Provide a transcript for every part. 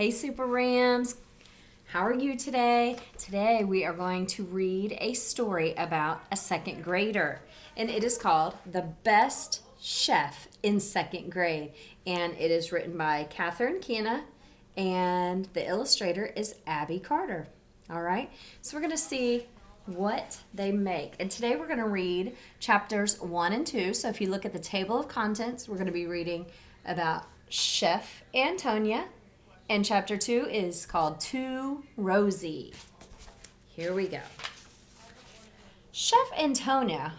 Hey Super Rams, how are you today? Today we are going to read a story about a second grader, and it is called The Best Chef in Second Grade, and it is written by Catherine Kena, and the illustrator is Abby Carter. All right, so we're going to see what they make, and today we're going to read chapters 1 and 2. So if you look at the table of contents, we're going to be reading about Chef Antonia, and chapter 2 is called To Rosie. Here we go. Chef Antonia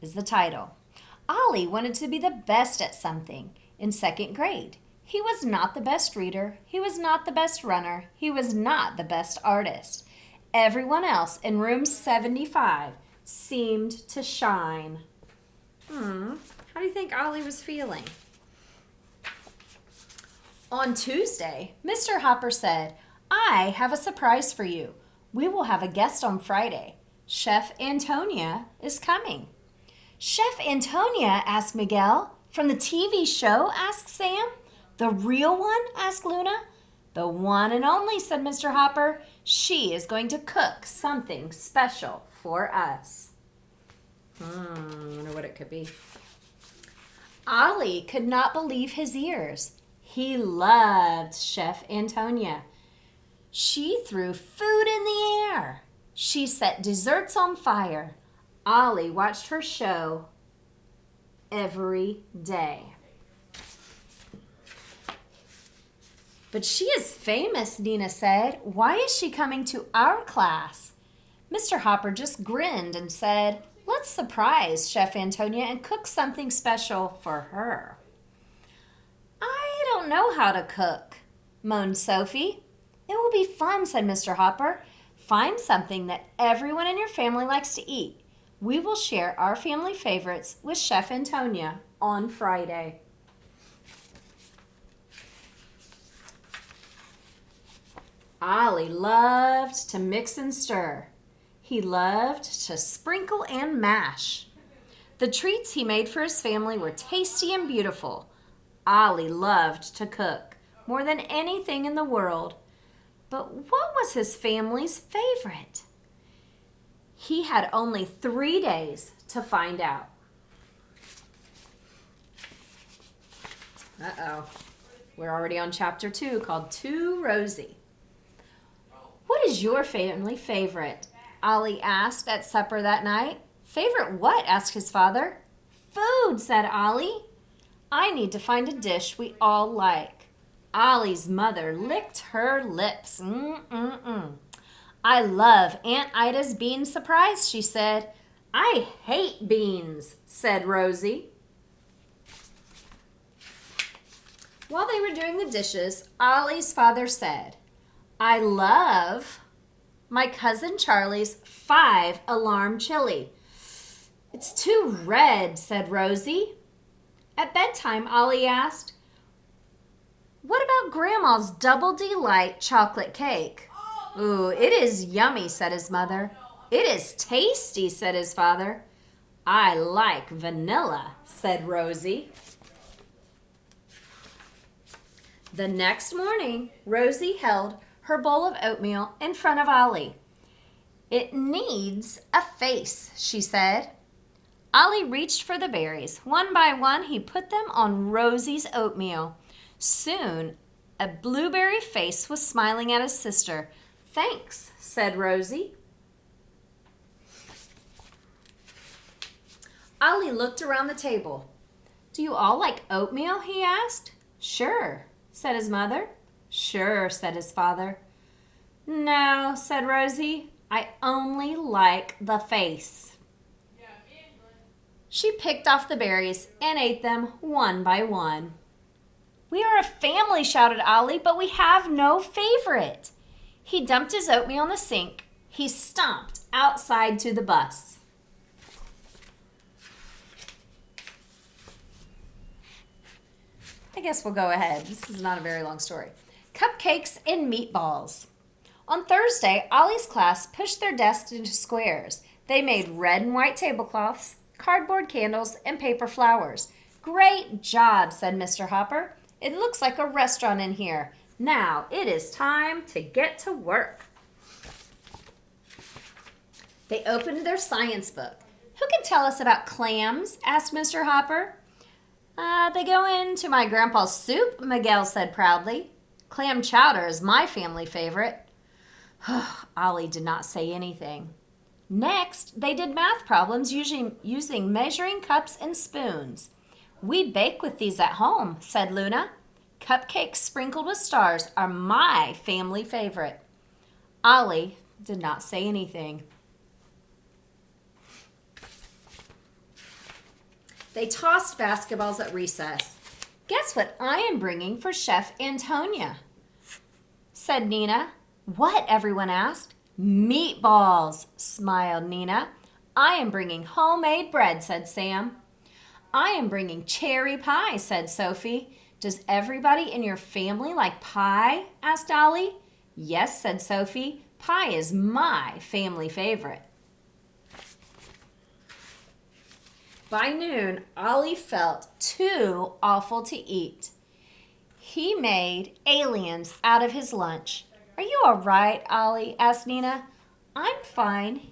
is the title. Ollie wanted to be the best at something in second grade. He was not the best reader. He was not the best runner. He was not the best artist. Everyone else in room 75 seemed to shine. How do you think Ollie was feeling? On Tuesday, Mr. Hopper said, "I have a surprise for you. We will have a guest on Friday. Chef Antonia is coming." "Chef Antonia?" asked Miguel. "From the TV show?" asked Sam. "The real one?" asked Luna. "The one and only," said Mr. Hopper. "She is going to cook something special for us." I wonder what it could be. Ollie could not believe his ears. He loved Chef Antonia. She threw food in the air. She set desserts on fire. Ollie watched her show every day. "But she is famous," Nina said. "Why is she coming to our class?" Mr. Hopper just grinned and said, "Let's surprise Chef Antonia and cook something special for her." "I don't know how to cook," moaned Sophie. "It will be fun," said Mr. Hopper. "Find something that everyone in your family likes to eat. We will share our family favorites with Chef Antonia on Friday." Ollie loved to mix and stir. He loved to sprinkle and mash. The treats he made for his family were tasty and beautiful. Ollie loved to cook more than anything in the world. But what was his family's favorite? He had only 3 days to find out. We're already on chapter 2 called To Rosie. "What is your family favorite?" Ollie asked at supper that night. "Favorite what?" asked his father. "Food," said Ollie. "I need to find a dish we all like." Ollie's mother licked her lips. "I love Aunt Ida's bean surprise," she said. "I hate beans," said Rosie. While they were doing the dishes, Ollie's father said, "I love my cousin Charlie's 5-alarm chili." "It's too red," said Rosie. At bedtime, Ollie asked, "What about Grandma's Double Delight chocolate cake?" "Ooh, it is yummy," said his mother. "It is tasty," said his father. "I like vanilla," said Rosie. The next morning, Rosie held her bowl of oatmeal in front of Ollie. "It needs a face," she said. Ollie reached for the berries. One by one, he put them on Rosie's oatmeal. Soon, a blueberry face was smiling at his sister. "Thanks," said Rosie. Ollie looked around the table. "Do you all like oatmeal?" he asked. "Sure," said his mother. "Sure," said his father. "No," said Rosie. "I only like the face." She picked off the berries and ate them one by one. "We are a family," shouted Ollie, "but we have no favorite." He dumped his oatmeal in the sink. He stomped outside to the bus. I guess we'll go ahead. This is not a very long story. Cupcakes and meatballs. On Thursday, Ollie's class pushed their desks into squares. They made red and white tablecloths, cardboard candles, and paper flowers. "Great job," said Mr. Hopper. "It looks like a restaurant in here. Now it is time to get to work. They opened their science book. Who can tell us about clams? Asked Mr. Hopper. They go into my grandpa's soup, Miguel said proudly. Clam chowder is my family favorite. Ollie did not say anything. Next, they did math problems using measuring cups and spoons. We bake with these at home, said Luna. Cupcakes sprinkled with stars are my family favorite. Ollie did not say anything. They tossed basketballs at recess. Guess what I am bringing for Chef Antonia, said Nina. What? Everyone asked. Meatballs, smiled Nina. I am bringing homemade bread, said Sam. I am bringing cherry pie, said Sophie. Does everybody in your family like pie? Asked Ollie. Yes, said Sophie. Pie is my family favorite. By noon, Ollie felt too awful to eat. He made aliens out of his lunch. Are you all right, Ollie? Asked Nina. I'm fine,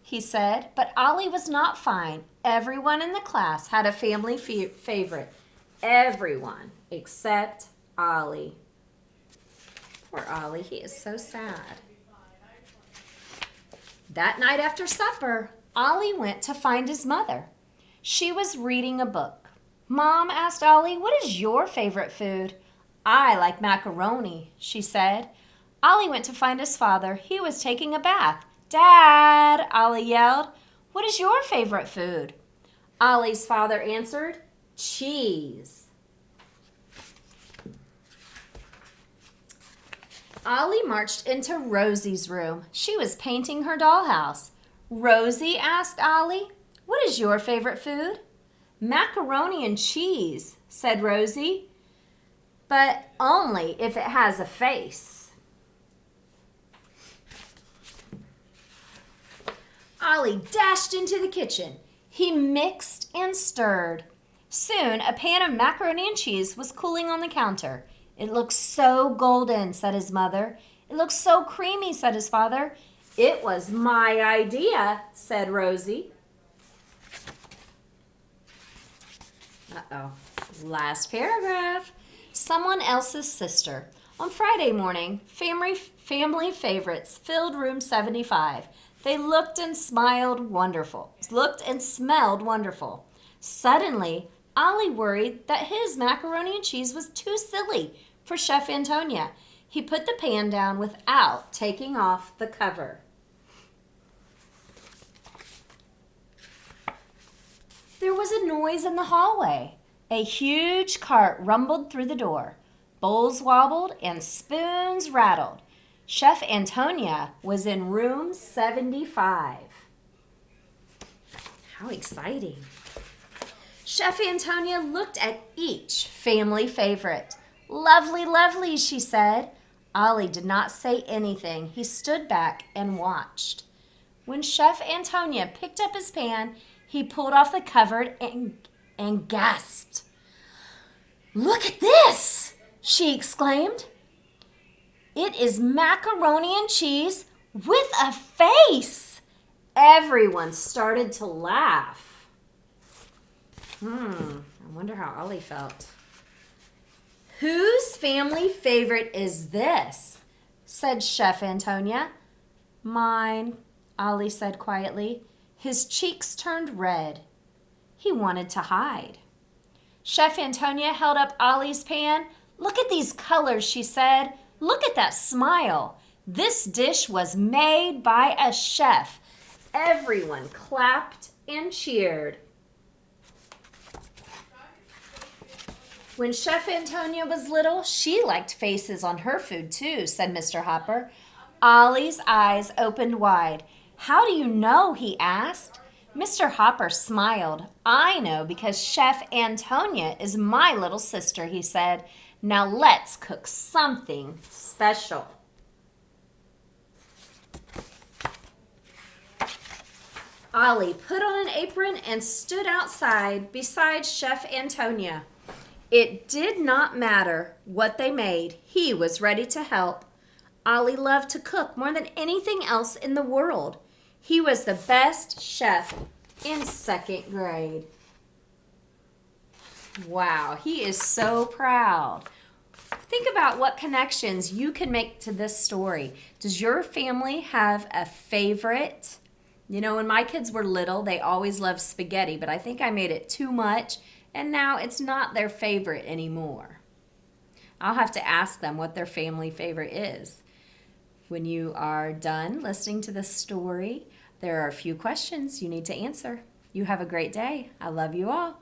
he said, but Ollie was not fine. Everyone in the class had a family favorite. Everyone except Ollie. Poor Ollie, he is so sad. That night after supper, Ollie went to find his mother. She was reading a book. Mom, asked Ollie, what is your favorite food? I like macaroni, she said. Ollie went to find his father. He was taking a bath. Dad, Ollie yelled, what is your favorite food? Ollie's father answered, cheese. Ollie marched into Rosie's room. She was painting her dollhouse. Rosie, asked Ollie, what is your favorite food? Macaroni and cheese, said Rosie, but only if it has a face. Ollie dashed into the kitchen. He mixed and stirred. Soon, a pan of macaroni and cheese was cooling on the counter. It looks so golden, said his mother. It looks so creamy, said his father. It was my idea, said Rosie. Uh-oh. Last paragraph. Someone else's sister. On Friday morning, family favorites filled room 75. They looked and smelled wonderful. Suddenly, Ollie worried that his macaroni and cheese was too silly for Chef Antonia. He put the pan down without taking off the cover. There was a noise in the hallway. A huge cart rumbled through the door. Bowls wobbled and spoons rattled. Chef Antonia was in room 75. How exciting. Chef Antonia looked at each family favorite. Lovely, lovely, she said. Ollie did not say anything. He stood back and watched. When Chef Antonia picked up his pan, he pulled off the cover and gasped. Look at this, she exclaimed. It is macaroni and cheese with a face. Everyone started to laugh. I wonder how Ollie felt. Whose family favorite is this? Said Chef Antonia. Mine, Ollie said quietly. His cheeks turned red. He wanted to hide. Chef Antonia held up Ollie's pan. Look at these colors, she said. Look at that smile. This dish was made by a chef. Everyone clapped and cheered. When Chef Antonia was little, she liked faces on her food too, said Mr. Hopper. Ollie's eyes opened wide. How do you know? He asked. Mr. Hopper smiled. I know because Chef Antonia is my little sister, he said. Now let's cook something special. Ollie put on an apron and stood outside beside Chef Antonia. It did not matter what they made, he was ready to help. Ollie loved to cook more than anything else in the world. He was the best chef in second grade. Wow, he is so proud. Think about what connections you can make to this story. Does your family have a favorite? You know, when my kids were little, they always loved spaghetti, but I think I made it too much, and now it's not their favorite anymore. I'll have to ask them what their family favorite is. When you are done listening to this story, there are a few questions you need to answer. You have a great day. I love you all.